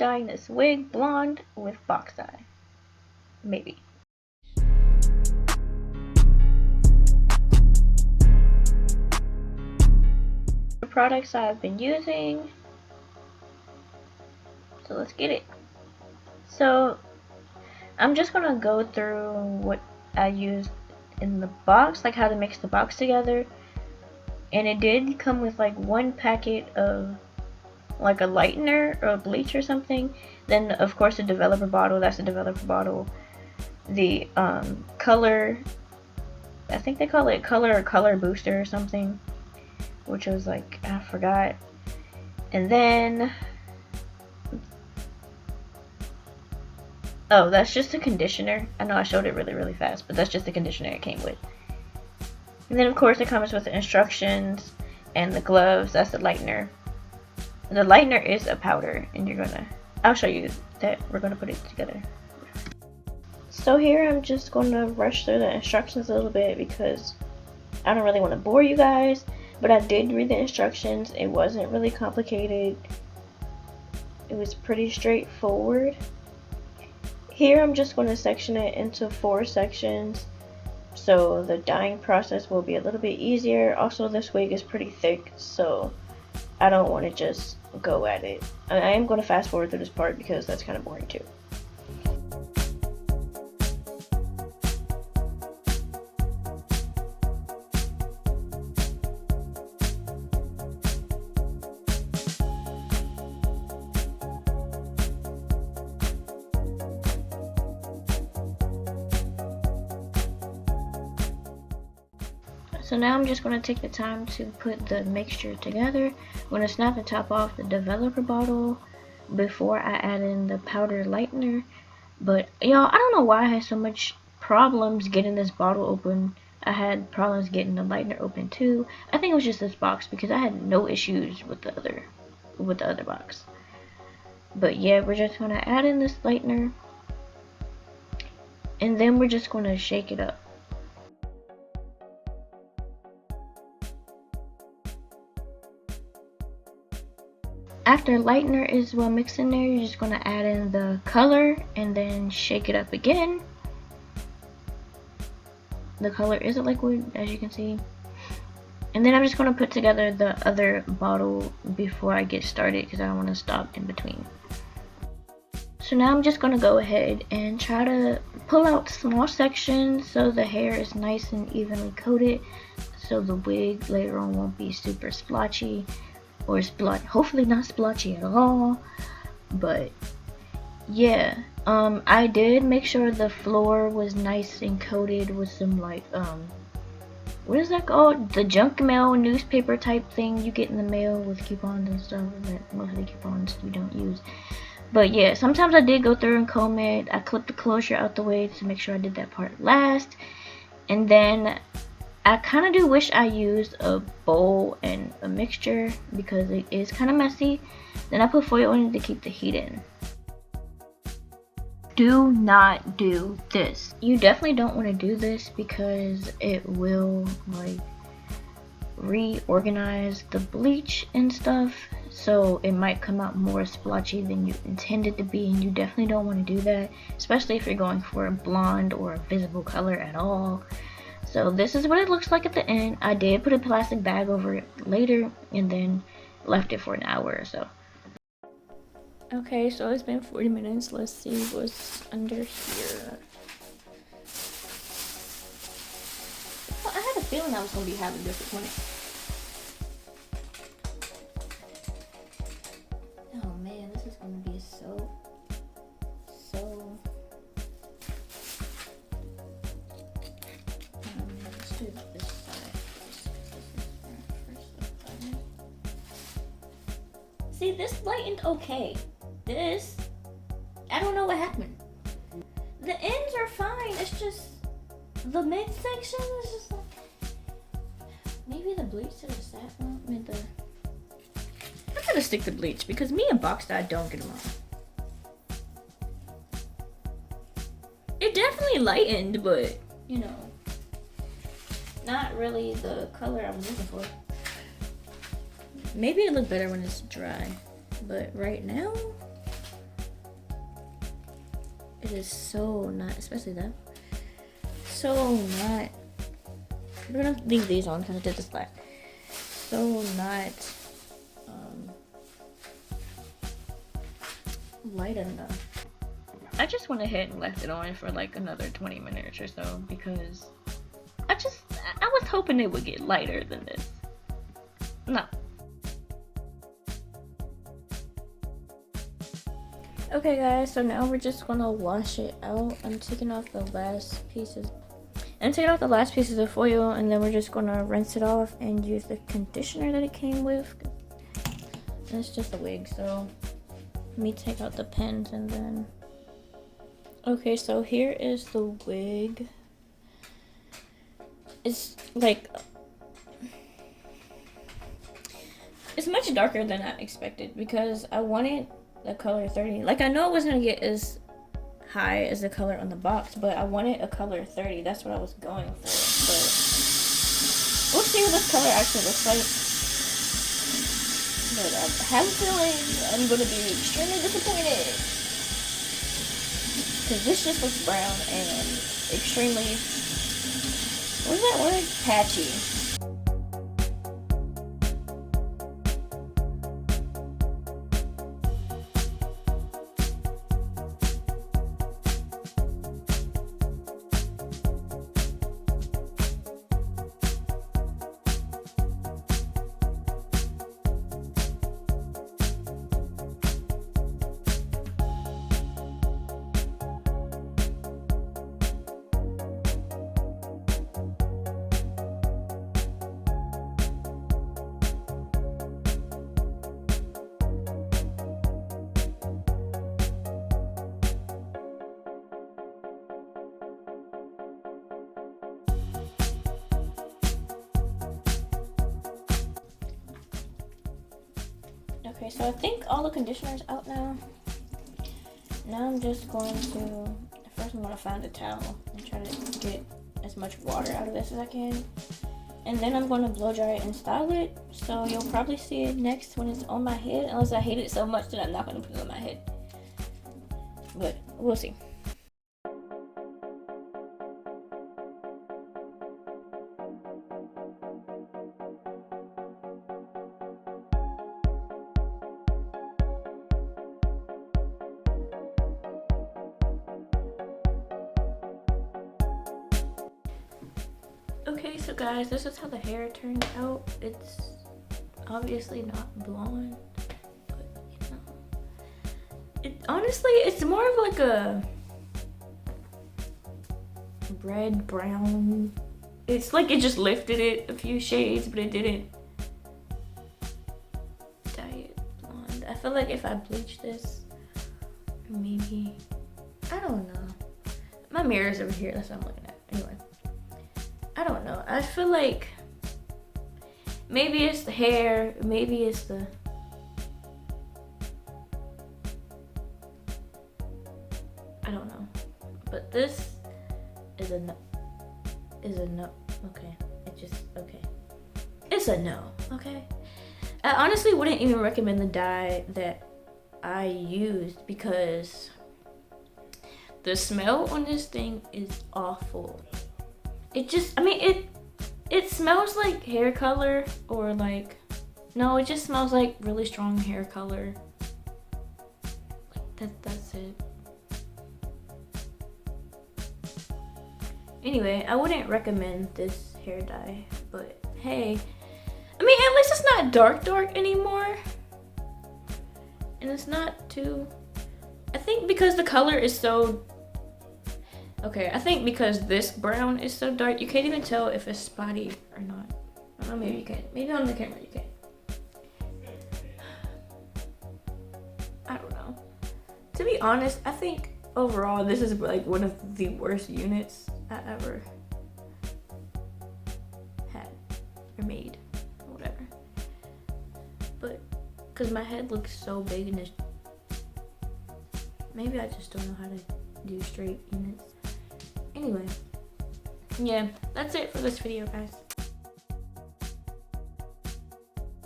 dyeing this wig blonde with box dye. Maybe. The products I've been using. So let's get it. So I'm just gonna go through what I used in the box, like how to mix the box together. And it did come with like one packet of like a lightener or a bleach or something. Then of course the developer bottle, that's the developer bottle. The color, I think they call it color or color booster or something, which was like, I forgot. And then, oh, that's just a conditioner. I know I showed it really fast, but that's just the conditioner it came with. And then of course it comes with the instructions and the gloves. That's the lightener. The lightener is a powder, and I'll show you that. We're gonna put it together. So here I'm just gonna rush through the instructions a little bit because I don't really want to bore you guys, but I did read the instructions. It wasn't really complicated. It was pretty straightforward. Here I'm just going to section it into 4 sections, so the dyeing process will be a little bit easier. Also, this wig is pretty thick, so I don't want to just go at it. I am going to fast forward through this part because that's kind of boring too. So now I'm just going to take the time to put the mixture together. I'm going to snap the top off the developer bottle before I add in the powder lightener. But y'all, I don't know why I had so much problems getting this bottle open. I had problems getting the lightener open too. I think it was just this box because I had no issues with the other box. But yeah, we're just going to add in this lightener, and then we're just going to shake it up. After lightener is well mixed in there, you're just going to add in the color and then shake it up again. The color is a liquid, as you can see. And then I'm just going to put together the other bottle before I get started because I don't want to stop in between. So now I'm just going to go ahead and try to pull out small sections so the hair is nice and evenly coated, so the wig later on won't be super splotchy. Or hopefully not splotchy at all. But yeah, I did make sure the floor was nice and coated with some like what is that called? The junk mail newspaper type thing you get in the mail with coupons and stuff that most of the coupons we don't use. But yeah, sometimes I did go through and comb it. I clipped the closure out the way to make sure I did that part last. And then I kind of do wish I used a bowl and a mixture because it is kind of messy. Then I put foil in it to keep the heat in. Do not do this. You definitely don't want to do this because it will like reorganize the bleach and stuff. So it might come out more splotchy than you intended to be, and you definitely don't want to do that, especially if you're going for a blonde or a visible color at all. So this is what it looks like at the end. I did put a plastic bag over it later and then left it for an hour or so. Okay, so it's been 40 minutes. Let's see what's under here. Well, I had a feeling I was going to be having disappointment. Oh man, this is going to be so let's do this side. See, this lightened okay. This, I don't know what happened. The ends are fine. It's just the midsection is just like, maybe the bleach to the sat on. I'm gonna stick to bleach because me and box dye don't get along. It definitely lightened, but you know, not really the color I was looking for. Maybe it look better when it's dry, but right now It is so not, especially that. So not. We're gonna leave these on because I did this last. So not light enough. I just went ahead and left it on for like another 20 minutes or so because I was hoping it would get lighter than this. No. Okay guys, so now we're just gonna wash it out. I'm taking off the last pieces. I'm taking off the last pieces of foil, and then we're just gonna rinse it off and use the conditioner that it came with. And it's just a wig, so let me take out the pins and then. Okay, so here is the wig. It's like, it's much darker than I expected because I wanted the color 30. Like, I know it wasn't gonna get as high as the color on the box, but I wanted a color 30. That's what I was going for. But we'll see what this color actually looks like. But I have a feeling I'm gonna be extremely disappointed because this just looks brown and extremely, what is that word? Patchy. Okay, so I think all the conditioner's out now. Now I'm just going to, first I'm going to find a towel and try to get as much water out of this as I can. And then I'm going to blow dry it and style it. So you'll probably see it next when it's on my head, unless I hate it so much that I'm not going to put it on my head. But we'll see. Okay, so guys, this is how the hair turned out. It's obviously not blonde, but you know, honestly, it's more of like a red brown. It's like it just lifted it a few shades, but it didn't dye it blonde. I feel like if I bleach this, maybe, I don't know. My mirror's over here, that's what I'm looking at. Anyway. I don't know. I feel like maybe it's the hair, maybe it's the, I don't know. But this is a no. Okay. Okay. It's a no, okay? I honestly wouldn't even recommend the dye that I used because the smell on this thing is awful. It just, I mean, it smells like hair color, or like, no, it just smells like really strong hair color. Like that's it. Anyway, I wouldn't recommend this hair dye, but hey, I mean, at least it's not dark anymore. And it's not too, I think because the color is so, okay, I think because this brown is so dark, you can't even tell if it's spotty or not. I don't know, maybe you can. Maybe on the camera you can. I don't know. To be honest, I think overall this is like one of the worst units I ever had or made or whatever. But because my head looks so big and it's, maybe I just don't know how to do straight units. Anyway, yeah, that's it for this video, guys.